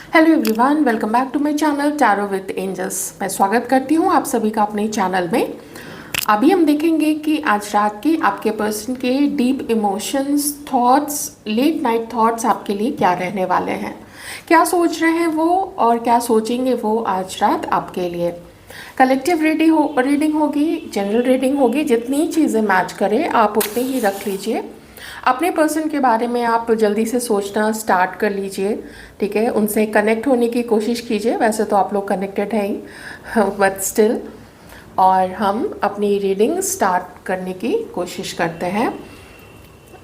Hello everyone, welcome back to my channel tarot with angels. मैं स्वागत करती हूँ आप सभी का अपने चैनल में। अभी हम देखेंगे कि आज रात के आपके पर्सन के deep emotions, thoughts, late night thoughts आपके लिए क्या रहने वाले हैं, क्या सोच रहे हैं वो और क्या सोचेंगे वो आज रात आपके लिए। कलेक्टिव रीडिंग होगी, जनरल रीडिंग होगी। जितनी चीज़ें मैच करें आप उतनी ही रख लीजिए। अपने पर्सन के बारे में आप जल्दी से सोचना स्टार्ट कर लीजिए, ठीक है। उनसे कनेक्ट होने की कोशिश कीजिए। वैसे तो आप लोग कनेक्टेड हैं ही बट स्टिल। और हम अपनी रीडिंग स्टार्ट करने की कोशिश करते हैं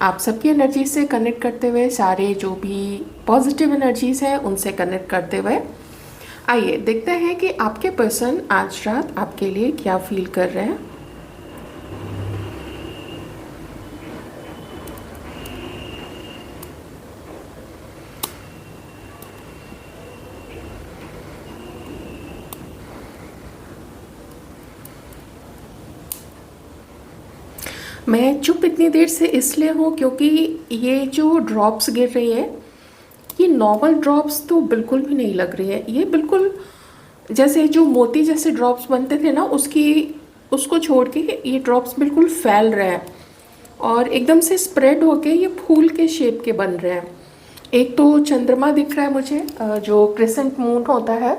आप सबकी एनर्जी से कनेक्ट करते हुए, सारे जो भी पॉजिटिव एनर्जीज हैं उनसे कनेक्ट करते हुए। आइए देखते हैं कि आपके पर्सन आज रात आपके लिए क्या फील कर रहे हैं। मैं चुप इतनी देर से इसलिए हूँ क्योंकि ये जो ड्रॉप्स गिर रही है, ये नॉर्मल ड्रॉप्स तो बिल्कुल भी नहीं लग रही है। ये बिल्कुल जैसे जो मोती जैसे ड्रॉप्स बनते थे ना, उसको छोड़ के ये ड्रॉप्स बिल्कुल फैल रहे हैं और एकदम से स्प्रेड होके ये फूल के शेप के बन रहे हैं। एक तो चंद्रमा दिख रहा है मुझे, जो क्रिसेंट मून होता है।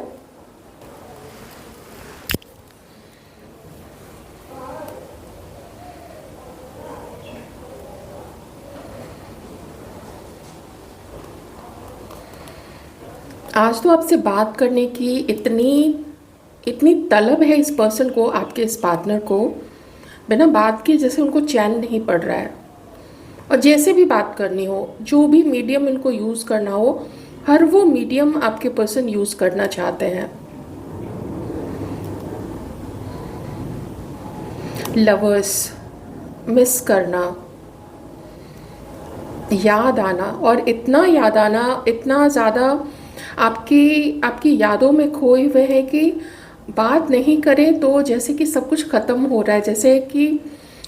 आज तो आपसे बात करने की इतनी इतनी तलब है इस पर्सन को, आपके इस पार्टनर को। बिना बात किए जैसे उनको चैन नहीं पड़ रहा है। और जैसे भी बात करनी हो, जो भी मीडियम इनको यूज़ करना हो, हर वो मीडियम आपके पर्सन यूज़ करना चाहते हैं। लवर्स, मिस करना, याद आना, और इतना याद आना, इतना ज़्यादा आपकी आपकी यादों में खोए हुए हैं कि बात नहीं करें तो जैसे कि सब कुछ ख़त्म हो रहा है, जैसे कि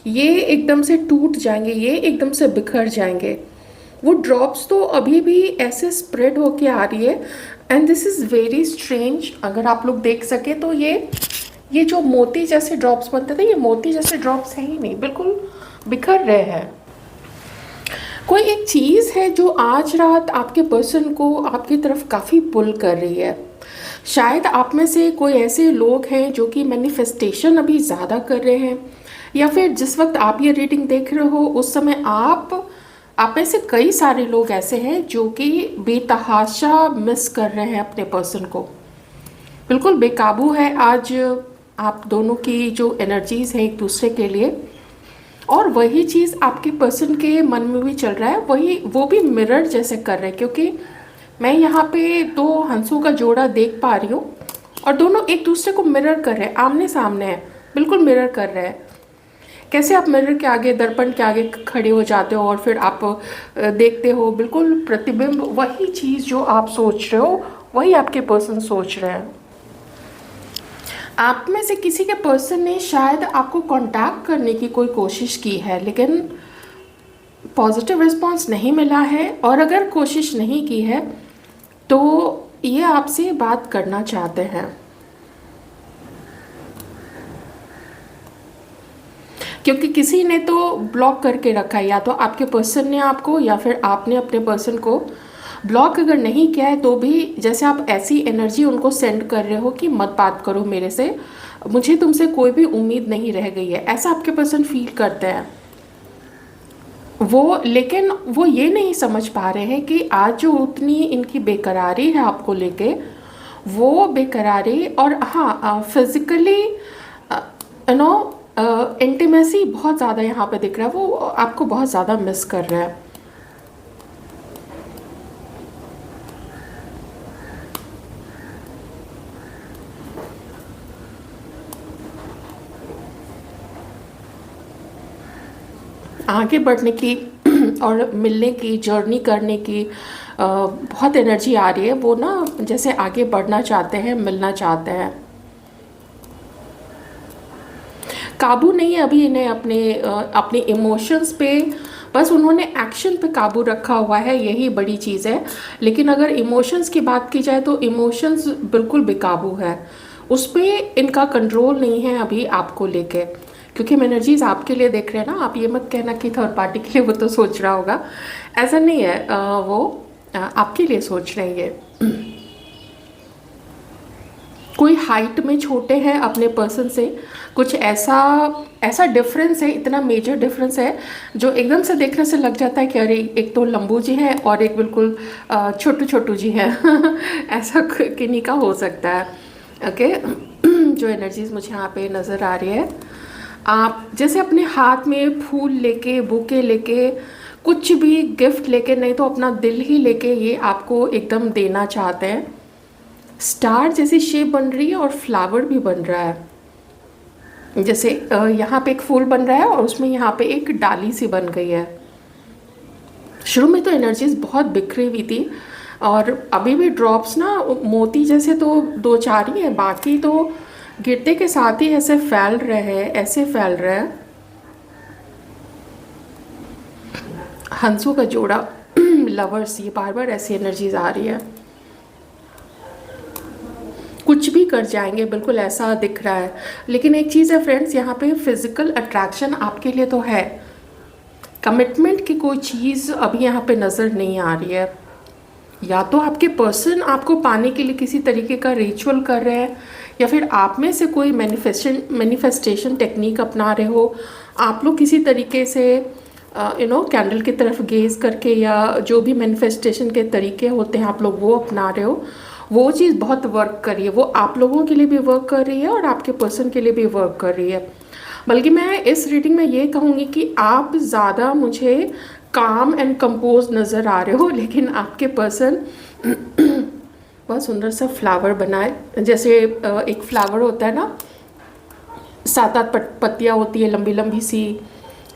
ये एकदम से टूट जाएंगे, ये एकदम से बिखर जाएंगे। वो ड्रॉप्स तो अभी भी ऐसे स्प्रेड होके आ रही है and this is very strange. अगर आप लोग देख सके तो ये जो मोती जैसे ड्रॉप्स बनते थे, ये मोती जैसे ड्रॉप्स हैं ही नहीं, बिल्कुल बिखर रहे हैं। कोई एक चीज़ है जो आज रात आपके पर्सन को आपकी तरफ काफ़ी पुल कर रही है। शायद आप में से कोई ऐसे लोग हैं जो कि मैनिफेस्टेशन अभी ज़्यादा कर रहे हैं, या फिर जिस वक्त आप ये रीडिंग देख रहे हो उस समय आप में से कई सारे लोग ऐसे हैं जो कि बेतहाशा मिस कर रहे हैं अपने पर्सन को। बिल्कुल बेकाबू है आज आप दोनों की जो एनर्जीज है एक दूसरे के लिए। और वही चीज़ आपके पर्सन के मन में भी चल रहा है, वही वो भी मिरर जैसे कर रहे हैं, क्योंकि मैं यहाँ पे दो हंसों का जोड़ा देख पा रही हूँ और दोनों एक दूसरे को मिरर कर रहे हैं, आमने सामने हैं, बिल्कुल मिरर कर रहे हैं। कैसे आप मिरर के आगे, दर्पण के आगे खड़े हो जाते हो और फिर आप देखते हो बिल्कुल प्रतिबिंब, वही चीज़ जो आप सोच रहे हो वही आपके पर्सन सोच रहे हैं। आप में से किसी के पर्सन ने शायद आपको कांटेक्ट करने की कोई कोशिश की है, लेकिन पॉजिटिव रिस्पांस नहीं मिला है। और अगर कोशिश नहीं की है तो ये आपसे बात करना चाहते हैं, क्योंकि किसी ने तो ब्लॉक करके रखा है। या तो आपके पर्सन ने आपको, या फिर आपने अपने पर्सन को ब्लॉक अगर नहीं किया है तो भी जैसे आप ऐसी एनर्जी उनको सेंड कर रहे हो कि मत बात करो मेरे से, मुझे तुमसे कोई भी उम्मीद नहीं रह गई है, ऐसा आपके पर्सन फील करते हैं वो। लेकिन वो ये नहीं समझ पा रहे हैं कि आज जो उतनी इनकी बेकरारी है आपको लेके, वो बेकरारी और हाँ फिजिकली यू नो इंटीमेसी बहुत ज़्यादा यहाँ पे दिख रहा है। वो आपको बहुत ज़्यादा मिस कर रहे हैं। आगे बढ़ने की और मिलने की, जर्नी करने की बहुत एनर्जी आ रही है। वो ना जैसे आगे बढ़ना चाहते हैं, मिलना चाहते हैं। काबू नहीं है अभी इन्हें अपने इमोशंस पे, बस उन्होंने एक्शन पे काबू रखा हुआ है, यही बड़ी चीज़ है। लेकिन अगर इमोशंस की बात की जाए तो इमोशंस बिल्कुल बेकाबू है, उस पर इनका कंट्रोल नहीं है अभी आपको लेके। क्योंकि हम एनर्जीज आपके लिए देख रहे हैं ना, आप ये मत कहना कि थर्ड पार्टी के लिए वो तो सोच रहा होगा, ऐसा नहीं है। वो आपके लिए सोच रहे हैं। कोई हाइट में छोटे हैं अपने पर्सन से, कुछ ऐसा ऐसा डिफरेंस है, इतना मेजर डिफरेंस है जो एकदम से देखने से लग जाता है कि अरे एक तो लंबू जी है और एक बिल्कुल छोटू छोटू जी है। ऐसा किन्हीं का हो सकता है। ओके। जो एनर्जीज मुझे यहाँ पे नज़र आ रही है, आप जैसे अपने हाथ में फूल लेके, बुके लेके, कुछ भी गिफ्ट लेके, नहीं तो अपना दिल ही लेके ये आपको एकदम देना चाहते हैं। स्टार जैसी शेप बन रही है और फ्लावर भी बन रहा है। जैसे यहाँ पे एक फूल बन रहा है और उसमें यहाँ पे एक डाली सी बन गई है। शुरू में तो एनर्जीज बहुत बिखरी हुई थी और अभी भी ड्रॉप्स ना मोती जैसे तो दो चार ही है, बाकी तो गिरते के साथ ही ऐसे फैल रहे हैं, ऐसे फैल रहे हैं। हंसों का जोड़ा, लवर्स, ये बार बार ऐसी एनर्जीज आ रही है। कुछ भी कर जाएंगे, बिल्कुल ऐसा दिख रहा है। लेकिन एक चीज़ है फ्रेंड्स, यहाँ पे फिजिकल अट्रैक्शन आपके लिए तो है, कमिटमेंट की कोई चीज़ अभी यहाँ पे नज़र नहीं आ रही है। या तो आपके पर्सन आपको पाने के लिए किसी तरीके का रिचुअल कर रहे हैं, या फिर आप में से कोई मैनिफेस्टेशन टेक्निक अपना रहे हो। आप लोग किसी तरीके से कैंडल की तरफ गेज करके, या जो भी मैनिफेस्टेशन के तरीके होते हैं आप लोग वो अपना रहे हो। वो चीज़ बहुत वर्क कर रही है, वो आप लोगों के लिए भी वर्क कर रही है और आपके पर्सन के लिए भी वर्क कर रही है। बल्कि मैं इस रीडिंग में ये कहूँगी कि आप ज़्यादा मुझे काम एंड कंपोज नज़र आ रहे हो, लेकिन आपके पर्सन बहुत सुंदर सा फ्लावर बनाए। जैसे एक फ्लावर होता है ना, 7-8 पत्तियाँ होती है लंबी लंबी सी,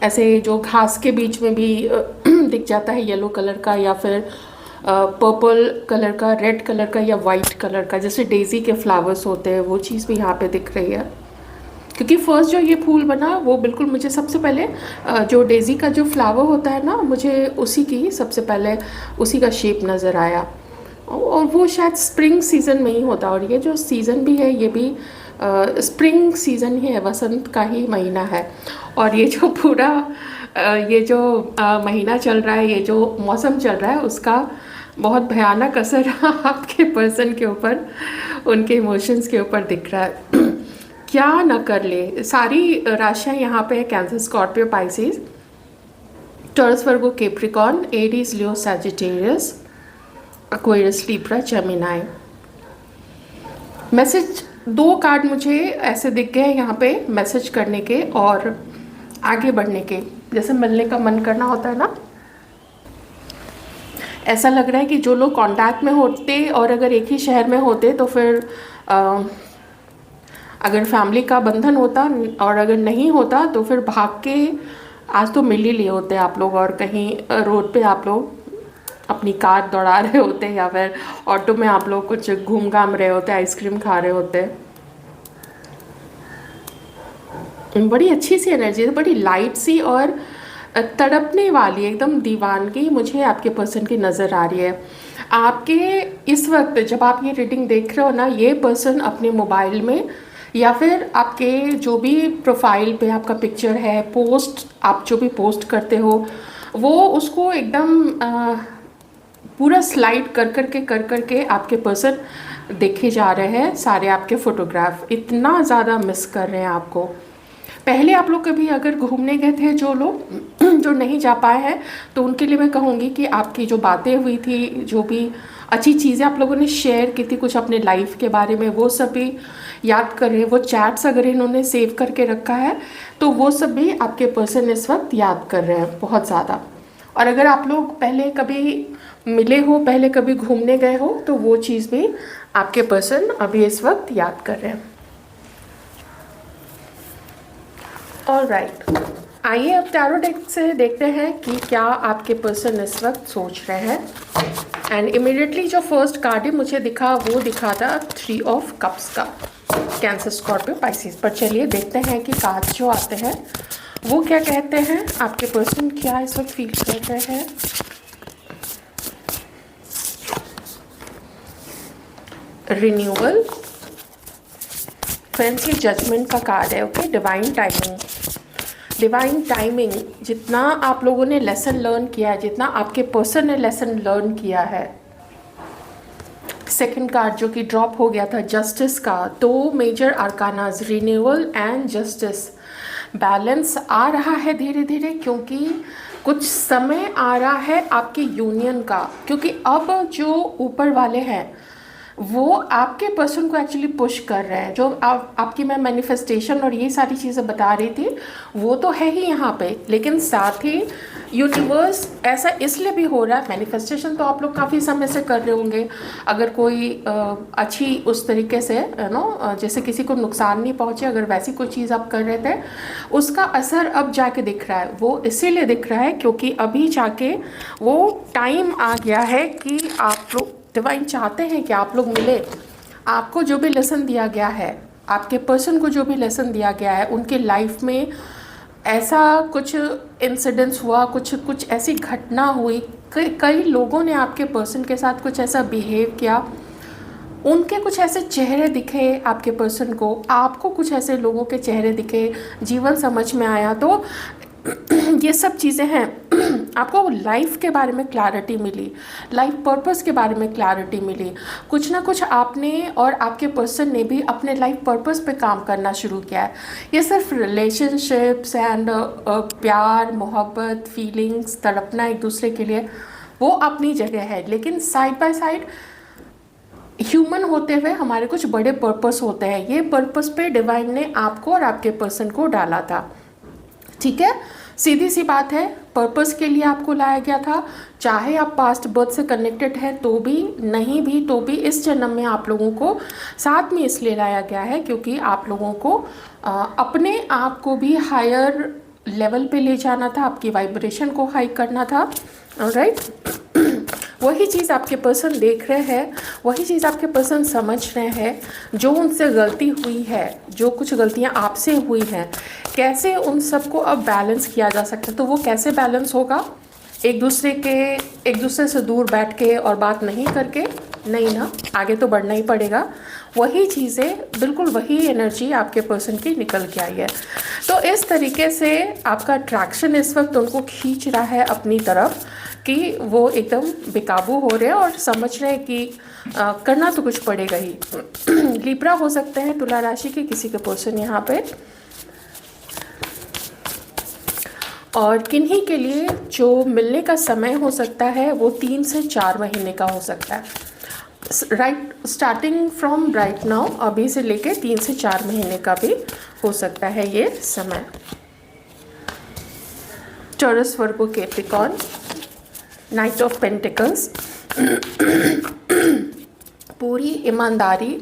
ऐसे जो घास के बीच में भी दिख जाता है येलो कलर का, या फिर पर्पल कलर का, रेड कलर का, या वाइट कलर का, जैसे डेज़ी के फ्लावर्स होते हैं, वो चीज़ भी यहाँ पे दिख रही है। क्योंकि फर्स्ट जो ये फूल बना वो बिल्कुल मुझे सबसे पहले जो डेज़ी का जो फ्लावर होता है ना, मुझे उसी की सबसे पहले उसी का शेप नज़र आया। और वो शायद स्प्रिंग सीज़न में ही होता, और ये जो सीज़न भी है ये भी स्प्रिंग सीज़न ही है, वसंत का ही महीना है। और ये जो पूरा ये जो महीना चल रहा है, ये जो मौसम चल रहा है, उसका बहुत भयानक असर आपके पर्सन के ऊपर, उनके इमोशंस के ऊपर दिख रहा है। क्या ना कर ले, सारी राशियाँ यहाँ पे है, Cancer, Scorpio, Pisces, Taurus, Virgo, Capricorn, Aries, Leo, Sagittarius, Aquarius, Libra, Gemini. Message 2 card मुझे ऐसे दिख गए यहाँ पे मैसेज करने के और आगे बढ़ने के, जैसे मिलने का मन करना होता है ना, ऐसा लग रहा है कि जो लोग कांटेक्ट में होते और अगर एक ही शहर में होते तो फिर अगर फैमिली का बंधन होता, और अगर नहीं होता तो फिर भाग के आज तो मिल ही लिए होते आप लोग, और कहीं रोड पे आप लोग अपनी कार दौड़ा रहे होते, या फिर ऑटो में आप लोग कुछ घूम घाम रहे होते, आइसक्रीम खा रहे होते। बड़ी अच्छी सी एनर्जी है, बड़ी लाइट सी और तड़पने वाली, एकदम दीवानगी मुझे आपके पर्सन की नज़र आ रही है। आपके इस वक्त जब आप ये रीडिंग देख रहे हो ना, ये पर्सन अपने मोबाइल में या फिर आपके जो भी प्रोफाइल पे आपका पिक्चर है, पोस्ट आप जो भी पोस्ट करते हो, वो उसको एकदम पूरा स्लाइड कर के आपके पर्सन देखे जा रहे हैं, सारे आपके फ़ोटोग्राफ। इतना ज़्यादा मिस कर रहे हैं आपको। पहले आप लोग कभी अगर घूमने गए थे, जो लोग जो नहीं जा पाए हैं, तो उनके लिए मैं कहूँगी कि आपकी जो बातें हुई थी, जो भी अच्छी चीज़ें आप लोगों ने शेयर की थी कुछ अपने लाइफ के बारे में, वो सब भी याद कर रहे हैं। वो चैट्स अगर इन्होंने सेव करके रखा है तो वो सब भी आपके पर्सन इस वक्त याद कर रहे हैं बहुत ज़्यादा। और अगर आप लोग पहले कभी मिले हो, पहले कभी घूमने गए हो, तो वो चीज़ भी आपके पर्सन अभी इस वक्त याद कर रहे हैं। ऑलराइट, आइए अब टैरो डेक से देखते हैं कि क्या आपके पर्सन इस वक्त सोच रहे हैं। एंड इमीडिएटली जो फर्स्ट कार्ड है मुझे दिखा, वो दिखा था 3 ऑफ कप्स का, कैंसर, स्कॉर्पियो, पाइसेस। पर चलिए देखते हैं कि कार्ड जो आते हैं वो क्या कहते हैं, आपके पर्सन क्या इस वक्त फील कर रहे हैं। रिन्यूअल, फ्रेंड्स ये जजमेंट का कार्ड है। Okay, divine timing, divine timing. जितना आप लोगों ने लेसन लर्न किया है, जितना आपके पर्सन ने लेसन लर्न किया है। सेकंड कार्ड जो कि ड्रॉप हो गया था, जस्टिस का, दो major arcanas, renewal and justice. Balance आ रहा है धीरे धीरे, क्योंकि कुछ समय आ रहा है आपकी यूनियन का, क्योंकि अब जो ऊपर वाले हैं वो आपके पर्सन को एक्चुअली पुश कर रहे हैं। जो आपकी मैं मैनिफेस्टेशन और ये सारी चीज़ें बता रही थी वो तो है ही यहाँ पे, लेकिन साथ ही यूनिवर्स ऐसा इसलिए भी हो रहा है। मैनिफेस्टेशन तो आप लोग काफ़ी समय से कर रहे होंगे, अगर कोई अच्छी उस तरीके से जैसे किसी को नुकसान नहीं पहुँचे, अगर वैसी कोई चीज़ आप कर रहे थे उसका असर अब जाके दिख रहा है। वो इसीलिए दिख रहा है क्योंकि अभी जाके वो टाइम आ गया है कि आप लोग, डिवाइन चाहते हैं कि आप लोग मिले। आपको जो भी लेसन दिया गया है, आपके पर्सन को जो भी लेसन दिया गया है, उनके लाइफ में ऐसा कुछ इंसिडेंट्स हुआ, कुछ ऐसी घटना हुई, कई लोगों ने आपके पर्सन के साथ कुछ ऐसा बिहेव किया, उनके कुछ ऐसे चेहरे दिखे आपके पर्सन को, आपको कुछ ऐसे लोगों के चेहरे दिखे, जीवन समझ में आया। तो ये सब चीज़ें हैं। आपको लाइफ के बारे में क्लैरिटी मिली, लाइफ पर्पस के बारे में क्लैरिटी मिली। कुछ ना कुछ आपने और आपके पर्सन ने भी अपने लाइफ पर्पस पे काम करना शुरू किया है। ये सिर्फ रिलेशनशिप्स एंड प्यार, मोहब्बत, फीलिंग्स, तड़पना एक दूसरे के लिए, वो अपनी जगह है, लेकिन साइड बाय साइड ह्यूमन होते हुए हमारे कुछ बड़े पर्पस होते हैं। ये पर्पस पे डिवाइन ने आपको और आपके पर्सन को डाला था। ठीक है, सीधी सी बात है, पर्पस के लिए आपको लाया गया था। चाहे आप पास्ट बर्थ से कनेक्टेड हैं तो भी, नहीं भी तो भी, इस जन्म में आप लोगों को साथ में इसलिए लाया गया है क्योंकि आप लोगों को अपने आप को भी हायर लेवल पे ले जाना था, आपकी वाइब्रेशन को हाई करना था। ऑलराइट, वही चीज़ आपके पर्सन देख रहे हैं, वही चीज़ आपके पर्सन समझ रहे हैं। जो उनसे गलती हुई है, जो कुछ गलतियां आपसे हुई हैं, कैसे उन सबको अब बैलेंस किया जा सकता है। तो वो कैसे बैलेंस होगा, एक दूसरे से दूर बैठ के और बात नहीं करके नहीं ना, आगे तो बढ़ना ही पड़ेगा। वही चीज़ें, बिल्कुल वही एनर्जी आपके पर्सन की निकल के आई है। तो इस तरीके से आपका अट्रैक्शन इस वक्त उनको खींच रहा है अपनी तरफ कि वो एकदम बेकाबू हो रहे हैं और समझ रहे हैं कि करना तो कुछ पड़ेगा ही। लिब्रा हो सकते हैं, तुला राशि के किसी के पर्सन यहाँ पे। और किन्हीं के लिए जो मिलने का समय हो सकता है वो 3 से 4 महीने का हो सकता है। Right, starting from right now, अभी से लेके 3 से 4 महीने का भी हो सकता है ये समय। Taurus, Virgo, Capricorn, night of pentacles. पूरी ईमानदारी,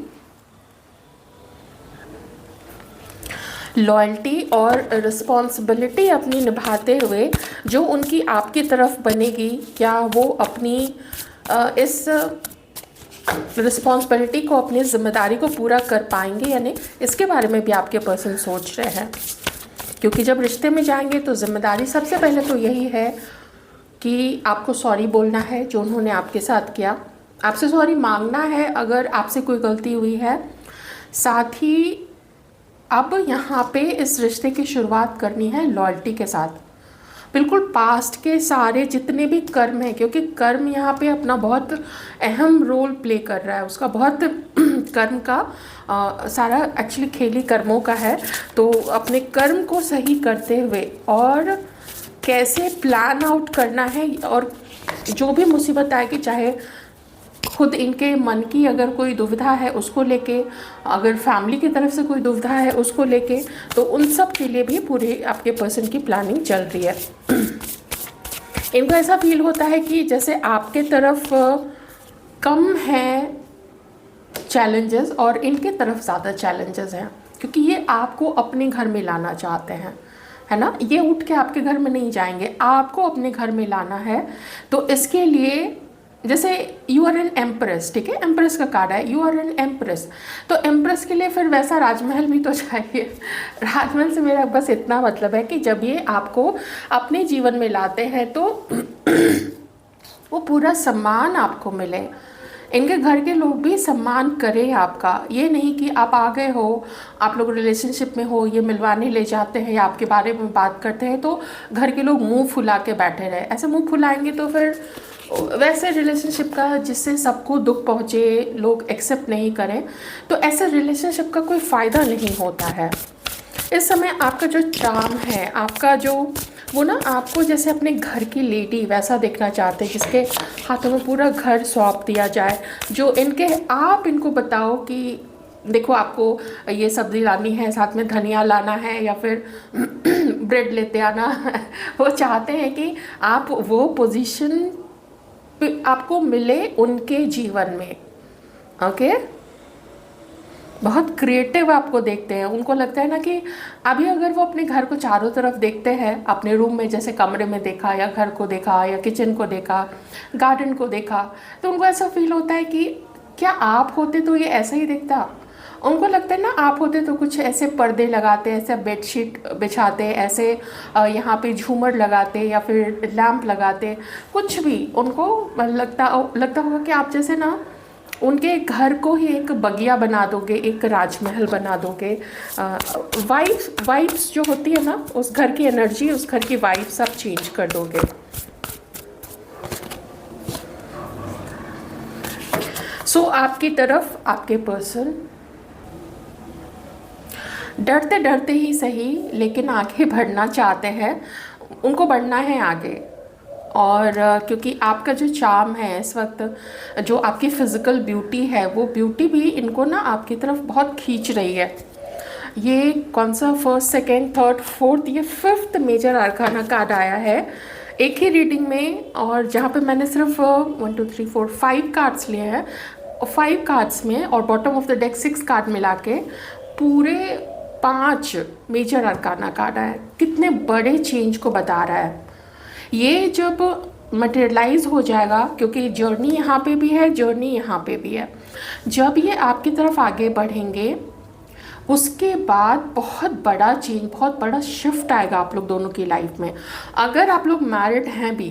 लॉयल्टी और रिस्पॉन्सिबिलिटी अपनी निभाते हुए जो उनकी आपकी तरफ बनेगी, क्या वो अपनी इस रिस्पॉन्सिबिलिटी को, अपनी जिम्मेदारी को पूरा कर पाएंगे या नहीं, इसके बारे में भी आपके पर्सन सोच रहे हैं। क्योंकि जब रिश्ते में जाएंगे तो जिम्मेदारी सबसे पहले तो यही है कि आपको सॉरी बोलना है जो उन्होंने आपके साथ किया, आपसे सॉरी मांगना है अगर आपसे कोई गलती हुई है। साथ ही अब यहाँ पे इस रिश्ते की शुरुआत करनी है लॉयल्टी के साथ, बिल्कुल पास्ट के सारे जितने भी कर्म हैं, क्योंकि कर्म यहाँ पे अपना बहुत अहम रोल प्ले कर रहा है, उसका बहुत कर्म का सारा एक्चुअली खेली कर्मों का है। तो अपने कर्म को सही करते हुए और कैसे प्लान आउट करना है, और जो भी मुसीबत आएगी, चाहे खुद इनके मन की अगर कोई दुविधा है उसको लेके, अगर फैमिली की तरफ से कोई दुविधा है उसको लेके, तो उन सब के लिए भी पूरे आपके पर्सन की प्लानिंग चल रही है। इनको ऐसा फील होता है कि जैसे आपके तरफ कम है चैलेंजेस और इनके तरफ ज़्यादा चैलेंजेस हैं, क्योंकि ये आपको अपने घर में लाना चाहते हैं, है ना। ये उठ के आपके घर में नहीं जाएंगे, आपको अपने घर में लाना है। तो इसके लिए जैसे यू आर एन एम्प्रेस, ठीक है, एम्प्रेस का कार्ड है, यू आर एन एम्प्रेस, तो एम्प्रेस के लिए फिर वैसा राजमहल भी तो चाहिए। राजमहल से मेरा बस इतना मतलब है कि जब ये आपको अपने जीवन में लाते हैं तो वो पूरा सम्मान आपको मिले, इनके घर के लोग भी सम्मान करें आपका। ये नहीं कि आप आ गए हो, आप लोग रिलेशनशिप में हो, ये मिलवाने ले जाते हैं या आपके बारे में बात करते हैं तो घर के लोग मुंह फुला के बैठे रहे। ऐसे मुंह फुलाएंगे तो फिर वैसे रिलेशनशिप का जिससे सबको दुख पहुँचे, लोग एक्सेप्ट नहीं करें, तो ऐसे रिलेशनशिप का कोई फ़ायदा नहीं होता है। इस समय आपका जो चार्म है, आपका जो वो ना आपको जैसे अपने घर की लेडी वैसा देखना चाहते हैं, जिसके हाथों में पूरा घर सौंप दिया जाए, जो इनके आप इनको बताओ कि देखो आपको ये सब्ज़ी लानी है, साथ में धनिया लाना है या फिर ब्रेड लेते आना। वो चाहते हैं कि आप वो पोजीशन आपको मिले उनके जीवन में। ओके, बहुत क्रिएटिव आपको देखते हैं। उनको लगता है ना कि अभी अगर वो अपने घर को चारों तरफ देखते हैं, अपने रूम में जैसे कमरे में देखा या घर को देखा या किचन को देखा, गार्डन को देखा, तो उनको ऐसा फील होता है कि क्या आप होते तो ये ऐसा ही दिखता। उनको लगता है ना आप होते तो कुछ ऐसे पर्दे लगाते, ऐसे बेडशीट बिछाते, ऐसे यहाँ पे झूमर लगाते या फिर लैंप लगाते, कुछ भी उनको लगता होगा कि आप जैसे ना उनके घर को ही एक बगिया बना दोगे, एक राजमहल बना दोगे। वाइब्स जो होती है ना, उस घर की एनर्जी, उस घर की वाइब्स आप चेंज कर दोगे। सो आपकी तरफ आपके पर्सन डरते डरते ही सही लेकिन आगे बढ़ना चाहते हैं, उनको बढ़ना है आगे। और क्योंकि आपका जो चार्म है इस वक्त, जो आपकी फिज़िकल ब्यूटी है, वो ब्यूटी भी इनको ना आपकी तरफ बहुत खींच रही है। ये कौन सा फर्स्ट, सेकेंड, थर्ड, फोर्थ, ये फिफ्थ मेजर आर्काना कार्ड आया है एक ही रीडिंग में। और जहाँ पे मैंने सिर्फ 1 2 3 4 5 कार्ड्स लिए हैं, 5 कार्ड्स में और bottom of the deck 6 card मिला के पूरे 5 मेजर आर्काना कार्ड आया। कितने बड़े चेंज को बता रहा है ये जब मटेरियलाइज हो जाएगा, क्योंकि जर्नी यहाँ पे भी है, जर्नी यहाँ पे भी है। जब ये आपकी तरफ आगे बढ़ेंगे उसके बाद बहुत बड़ा चेंज, बहुत बड़ा शिफ्ट आएगा आप लोग दोनों की लाइफ में। अगर आप लोग मैरिड हैं भी,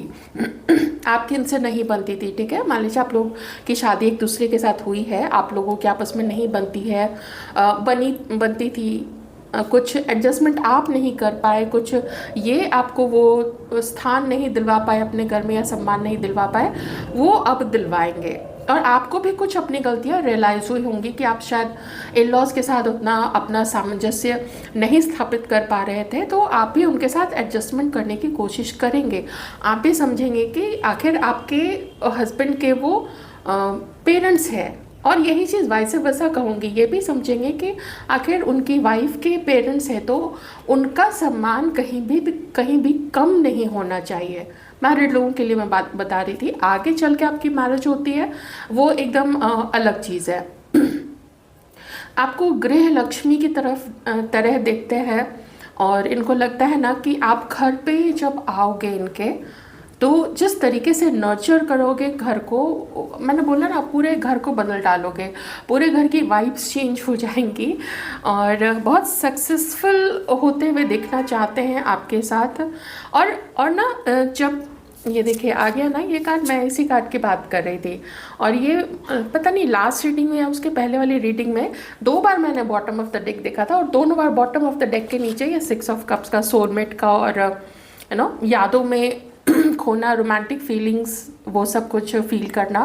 आपकी इनसे नहीं बनती थी, ठीक है, मान लीजिए आप लोग की शादी एक दूसरे के साथ हुई है, आप लोगों की आपस में नहीं बनती है, बनती थी, कुछ एडजस्टमेंट आप नहीं कर पाए, कुछ ये आपको वो स्थान नहीं दिलवा पाए अपने घर में या सम्मान नहीं दिलवा पाए, वो अब दिलवाएंगे। और आपको भी कुछ अपनी गलतियाँ रियलाइज़ हुई होंगी कि आप शायद इन लॉज के साथ उतना अपना सामंजस्य नहीं स्थापित कर पा रहे थे, तो आप भी उनके साथ एडजस्टमेंट करने की कोशिश करेंगे। आप भी समझेंगे कि आखिर आपके हस्बैंड के वो पेरेंट्स हैं, और यही चीज़ वाइस वर्सा कहूँगी, ये भी समझेंगे कि आखिर उनकी वाइफ के पेरेंट्स हैं तो उनका सम्मान कहीं भी कम नहीं होना चाहिए। मैरिड लोगों के लिए मैं बात बता रही थी, आगे चल के आपकी मैरिज होती है वो एकदम अलग चीज़ है। आपको गृह लक्ष्मी की तरह देखते हैं, और इनको लगता है ना कि आप घर पे जब आओगे इनके, तो जिस तरीके से नर्चर करोगे घर को, मैंने बोला ना, पूरे घर को बदल डालोगे, पूरे घर की वाइब्स चेंज हो जाएंगी और बहुत सक्सेसफुल होते हुए देखना चाहते हैं आपके साथ। और ना जब ये देखिए आ गया ना ये कार्ड, मैं इसी कार्ड की बात कर रही थी, और ये पता नहीं लास्ट रीडिंग में या उसके पहले वाली रीडिंग में 2 बार मैंने बॉटम ऑफ द डेक देखा था, और दोनों बार बॉटम ऑफ द डेक के नीचे ये 6 ऑफ कप्स का, सोलमेट का, और यादों में खोना, रोमांटिक फीलिंग्स, वो सब कुछ फील करना,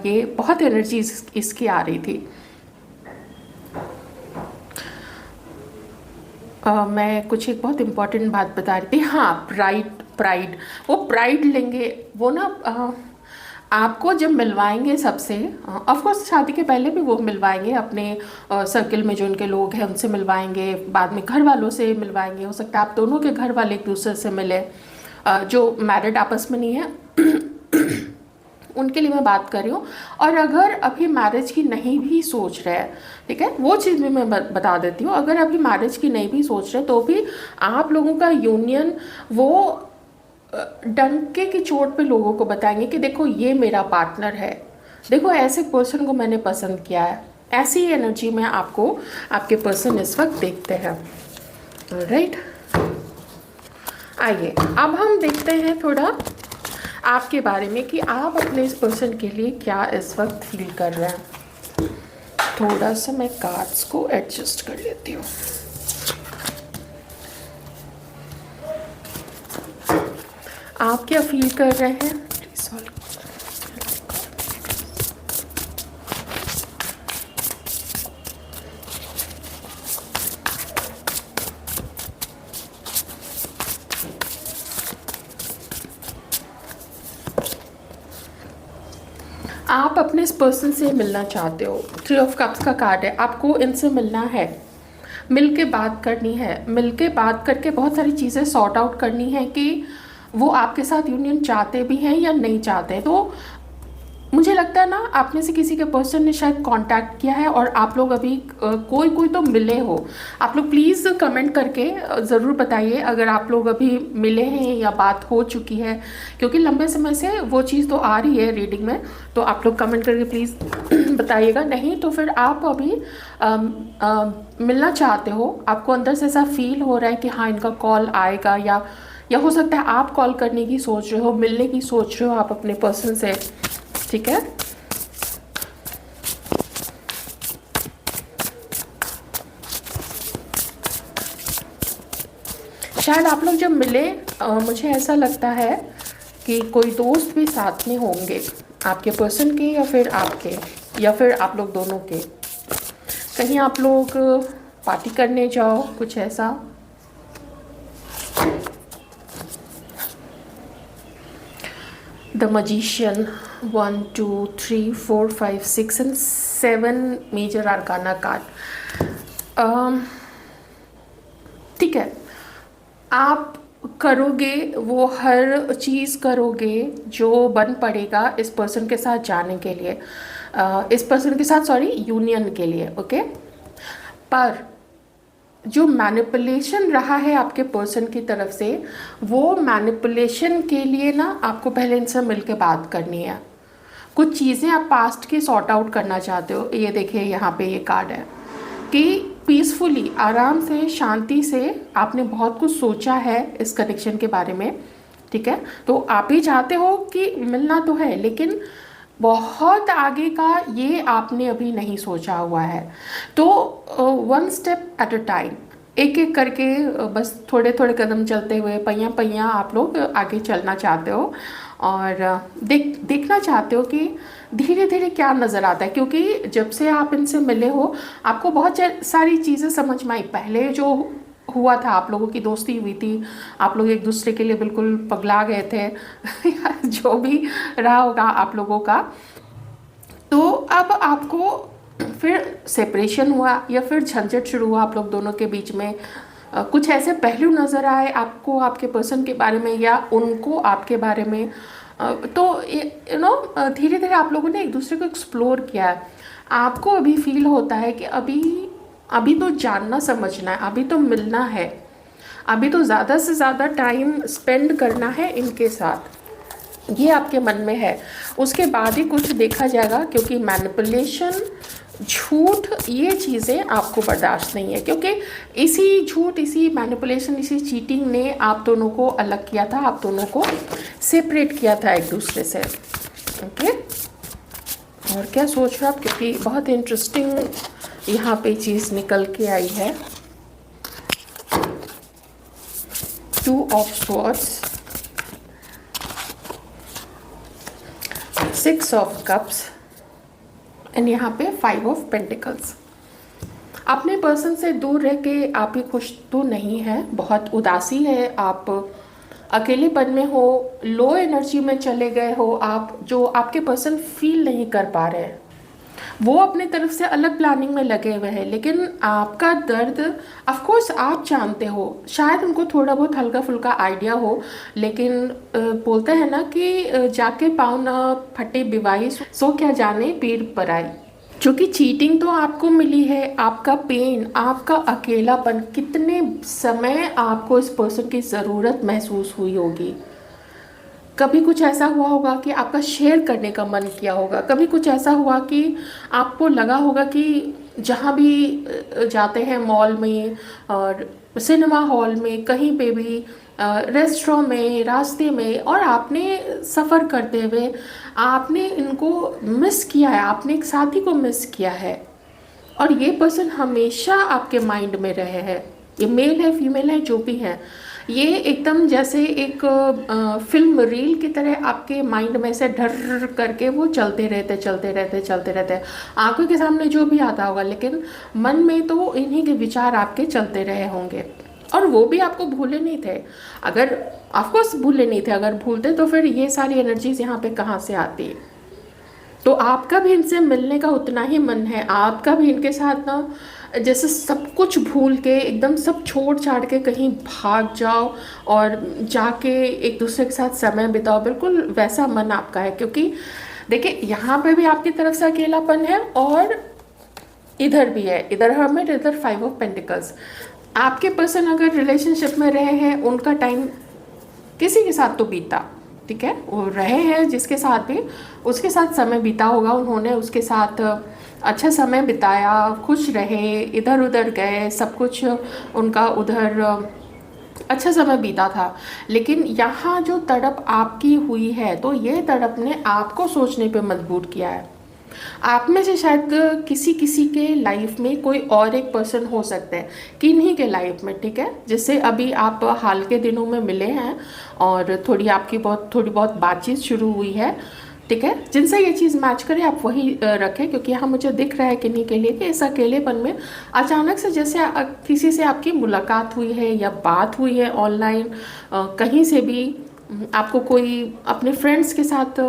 ये बहुत एनर्जी इसकी आ रही थी। मैं कुछ एक बहुत इम्पॉर्टेंट बात बता रही थी, हाँ, प्राइड, वो प्राइड लेंगे, वो ना आपको जब मिलवाएंगे सबसे, ऑफ कोर्स शादी के पहले भी वो मिलवाएंगे, अपने सर्कल में जो उनके लोग हैं उनसे मिलवाएंगे, बाद में घर वालों से मिलवाएंगे, हो सकता है आप दोनों के घर वाले एक दूसरे से मिले, जो मैरिड आपस में नहीं है उनके लिए मैं बात कर रही हूँ। और अगर अभी मैरिज की नहीं भी सोच रहे हैं, ठीक है, वो चीज़ भी मैं बता देती हूँ, अगर अभी मैरिज की नहीं भी सोच रहे तो भी आप लोगों का यूनियन वो डंके की चोट पे लोगों को बताएंगे कि देखो ये मेरा पार्टनर है, देखो ऐसे पर्सन को मैंने पसंद किया है। ऐसी एनर्जी में आपको आपके पर्सन इस वक्त देखते हैं। राइट, आइए अब हम देखते हैं थोड़ा आपके बारे में कि आप अपने इस पर्सन के लिए क्या इस वक्त फील कर रहे हैं। थोड़ा सा मैं कार्ड्स को एडजस्ट कर लेती हूँ। आप क्या फील कर रहे हैं प्लीज सॉल्व। आप अपने इस पर्सन से मिलना चाहते हो। 3 ऑफ कप्स का कार्ड है, आपको इनसे मिलना है, मिल के बात करनी है, मिल के बात करके बहुत सारी चीज़ें सॉर्ट आउट करनी है कि वो आपके साथ यूनियन चाहते भी हैं या नहीं चाहते। तो मुझे लगता है ना आप में से किसी के पर्सन ने शायद कांटेक्ट किया है और आप लोग अभी कोई कोई तो मिले हो। आप लोग प्लीज़ कमेंट करके ज़रूर बताइए अगर आप लोग अभी मिले हैं या बात हो चुकी है, क्योंकि लंबे समय से वो चीज़ तो आ रही है रीडिंग में। तो आप लोग कमेंट करके प्लीज़ बताइएगा। नहीं तो फिर आप अभी मिलना चाहते हो, आपको अंदर से ऐसा फील हो रहा है कि हाँ इनका कॉल आएगा, या हो सकता है आप कॉल करने की सोच रहे हो, मिलने की सोच रहे हो आप अपने पर्सन से। ठीक है, शायद आप लोग जब मिले मुझे ऐसा लगता है कि कोई दोस्त भी साथ में होंगे, आपके पर्सन के या फिर आपके, या फिर आप लोग दोनों के। कहीं आप लोग पार्टी करने जाओ, कुछ ऐसा। The magician, 1 2 3 4 5 6 and 7 major arcana card. ठीक है, आप करोगे वो हर चीज़ करोगे जो बन पड़ेगा इस पर्सन के साथ जाने के लिए, इस पर्सन के साथ सॉरी यूनियन के लिए। ओके, पर जो मैनिपुलेशन रहा है आपके पर्सन की तरफ से, वो मैनिपुलेशन के लिए ना आपको पहले इनसे मिलके बात करनी है। कुछ चीज़ें आप पास्ट की सॉर्ट आउट करना चाहते हो। ये देखिए यहाँ पे ये कार्ड है कि पीसफुली, आराम से, शांति से आपने बहुत कुछ सोचा है इस कनेक्शन के बारे में। ठीक है, तो आप ही चाहते हो कि मिलना तो है, लेकिन बहुत आगे का ये आपने अभी नहीं सोचा हुआ है। तो 1 स्टेप एट अ टाइम, एक एक करके बस थोड़े थोड़े कदम चलते हुए, पहिया पहिया आप लोग आगे चलना चाहते हो और देखना चाहते हो कि धीरे धीरे क्या नज़र आता है। क्योंकि जब से आप इनसे मिले हो आपको बहुत सारी चीज़ें समझ में आई। पहले जो हुआ था, आप लोगों की दोस्ती हुई थी, आप लोग एक दूसरे के लिए बिल्कुल पगला गए थे जो भी रहा होगा आप लोगों का। तो अब आपको फिर सेपरेशन हुआ या फिर झंझट शुरू हुआ आप लोग दोनों के बीच में। कुछ ऐसे पहलू नज़र आए आपको आपके पर्सन के बारे में या उनको आपके बारे में। तो यू नो धीरे धीरे आप लोगों ने एक दूसरे को एक्सप्लोर किया है। आपको अभी फील होता है कि अभी तो जानना समझना है, अभी तो मिलना है, अभी तो ज़्यादा से ज़्यादा टाइम स्पेंड करना है इनके साथ, ये आपके मन में है। उसके बाद ही कुछ देखा जाएगा, क्योंकि मैनिपुलेशन, झूठ, ये चीज़ें आपको बर्दाश्त नहीं है। क्योंकि इसी झूठ, इसी मैनिपुलेशन, इसी चीटिंग ने आप दोनों को अलग किया था, आप दोनों को सेपरेट किया था एक दूसरे से। ओके, और क्या सोच रहे हो आप, क्योंकि बहुत इंटरेस्टिंग यहाँ पे चीज़ निकल के आई है। 2 of swords, 6 of cups and यहाँ पे 5 ऑफ पेंटिकल्स। अपने पर्सन से दूर रह के आप ही खुश तो नहीं है, बहुत उदासी है, आप अकेलेपन में हो, लो एनर्जी में चले गए हो आप, जो आपके पर्सन फील नहीं कर पा रहे हैं। वो अपने तरफ से अलग प्लानिंग में लगे हुए हैं, लेकिन आपका दर्द ऑफ कोर्स आप जानते हो, शायद उनको थोड़ा बहुत हल्का फुल्का आइडिया हो, लेकिन बोलते हैं ना कि जाके पाँव ना फटे बिवाई, सो क्या जाने पीर पराई। जो कि चीटिंग तो आपको मिली है, आपका पेन, आपका अकेलापन, कितने समय आपको इस पर्सन की ज़रूरत महसूस हुई होगी। कभी कुछ ऐसा हुआ होगा कि आपका शेयर करने का मन किया होगा, कभी कुछ ऐसा हुआ कि आपको लगा होगा कि जहाँ भी जाते हैं, मॉल में और सिनेमा हॉल में, कहीं पे भी, रेस्टोरेंट में, रास्ते में, और आपने सफ़र करते हुए आपने इनको मिस किया है, आपने एक साथी को मिस किया है, और ये पर्सन हमेशा आपके माइंड में रहे हैं। ये मेल है, फीमेल है, जो भी है, ये एकदम जैसे एक फिल्म रील की तरह आपके माइंड में से ढर करके वो चलते रहते चलते रहते चलते रहते। आंखों के सामने जो भी आता होगा, लेकिन मन में तो इन्हीं के विचार आपके चलते रहे होंगे, और वो भी आपको भूले नहीं थे। अगर ऑफकोर्स भूले नहीं थे, अगर भूलते तो फिर ये सारी एनर्जीज यहाँ पे कहाँ से आती। तो आपका भी इनसे मिलने का उतना ही मन है, आपका भी इनके साथ ना जैसे सब कुछ भूल के एकदम सब छोड़ छाड़ के कहीं भाग जाओ और जाके एक दूसरे के साथ समय बिताओ, बिल्कुल वैसा मन आपका है। क्योंकि देखिए यहाँ पे भी आपकी तरफ से अकेलापन है, और इधर भी है, इधर हर्मिट, इधर 5 ऑफ पेंटिकल्स। आपके पर्सन अगर रिलेशनशिप में रहे हैं, उनका टाइम किसी के साथ तो बीता, ठीक है, वो रहे हैं जिसके साथ भी, उसके साथ समय बीता होगा, उन्होंने उसके साथ अच्छा समय बिताया, खुश रहे, इधर उधर गए, सब कुछ उनका उधर अच्छा समय बीता था। लेकिन यहाँ जो तड़प आपकी हुई है, तो ये तड़प ने आपको सोचने पे मजबूर किया है। आप में से शायद किसी किसी के लाइफ में कोई और एक पर्सन हो सकता है, किन्हीं के लाइफ में, ठीक है, जिससे अभी आप हाल के दिनों में मिले हैं और आपकी थोड़ी बहुत बातचीत शुरू हुई है, ठीक है, जिनसे ये चीज़ मैच करे आप वही रखें। क्योंकि यहाँ मुझे दिख रहा है किन्हीं के लिए कि इस अकेलेपन में अचानक से जैसे किसी से आपकी मुलाकात हुई है या बात हुई है ऑनलाइन, कहीं से भी आपको कोई अपने फ्रेंड्स के साथ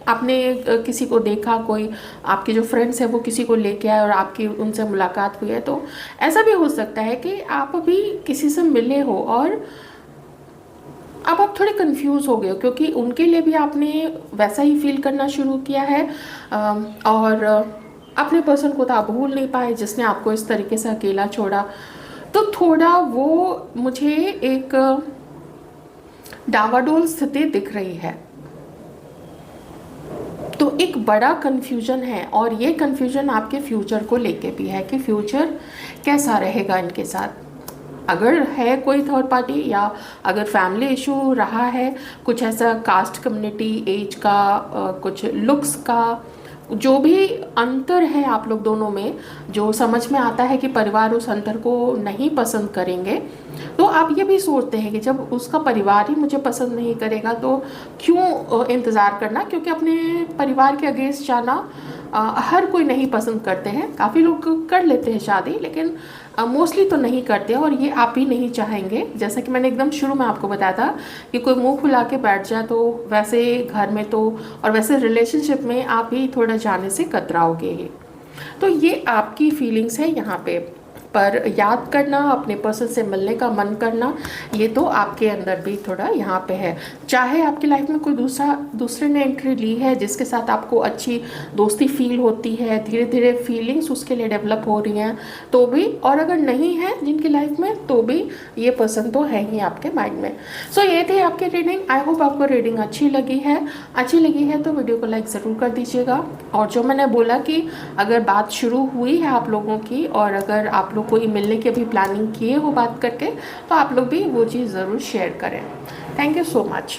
आपने किसी को देखा, कोई आपके जो फ्रेंड्स हैं वो किसी को लेके आए और आपकी उनसे मुलाकात हुई है। तो ऐसा भी हो सकता है कि आप अभी किसी से मिले हो और अब आप थोड़े कंफ्यूज हो गए हो, क्योंकि उनके लिए भी आपने वैसा ही फील करना शुरू किया है, और अपने पर्सन को तो आप भूल नहीं पाए जिसने आपको इस तरीके से अकेला छोड़ा। तो थोड़ा वो मुझे एक डावाडोल स्थिति दिख रही है। तो एक बड़ा कन्फ्यूजन है, और ये कन्फ्यूजन आपके फ्यूचर को लेके भी है कि फ्यूचर कैसा रहेगा इनके साथ। अगर है कोई थर्ड पार्टी, या अगर फैमिली इशू रहा है, कुछ ऐसा कास्ट, कम्युनिटी, एज का, कुछ लुक्स का, जो भी अंतर है आप लोग दोनों में, जो समझ में आता है कि परिवार उस अंतर को नहीं पसंद करेंगे, तो आप ये भी सोचते हैं कि जब उसका परिवार ही मुझे पसंद नहीं करेगा तो क्यों इंतज़ार करना। क्योंकि अपने परिवार के अगेंस्ट जाना हर कोई नहीं पसंद करते हैं। काफ़ी लोग कर लेते हैं शादी, लेकिन मोस्टली तो नहीं करते, और ये आप ही नहीं चाहेंगे। जैसा कि मैंने एकदम शुरू में आपको बताया था कि कोई मुंह फुला के बैठ जाए, तो वैसे घर में तो, और वैसे रिलेशनशिप में आप ही थोड़ा जाने से कतराओगे। तो ये आपकी फीलिंग्स है यहाँ पे। पर याद करना, अपने पर्सन से मिलने का मन करना, ये तो आपके अंदर भी थोड़ा यहाँ पे है। चाहे आपकी लाइफ में कोई दूसरे ने एंट्री ली है जिसके साथ आपको अच्छी दोस्ती फील होती है, धीरे धीरे फीलिंग्स उसके लिए डेवलप हो रही हैं तो भी, और अगर नहीं है जिनकी लाइफ में, तो भी ये पर्सन तो है ही आपके माइंड में। सो ये थी आपकी रीडिंग। आई होप आपको रीडिंग अच्छी लगी है तो वीडियो को लाइक ज़रूर कर दीजिएगा। और जो मैंने बोला कि अगर बात शुरू हुई है आप लोगों की, और अगर आप लोग कोई मिलने की अभी प्लानिंग किए हो बात करके, तो आप लोग भी वो चीज़ ज़रूर शेयर करें। Thank you so much.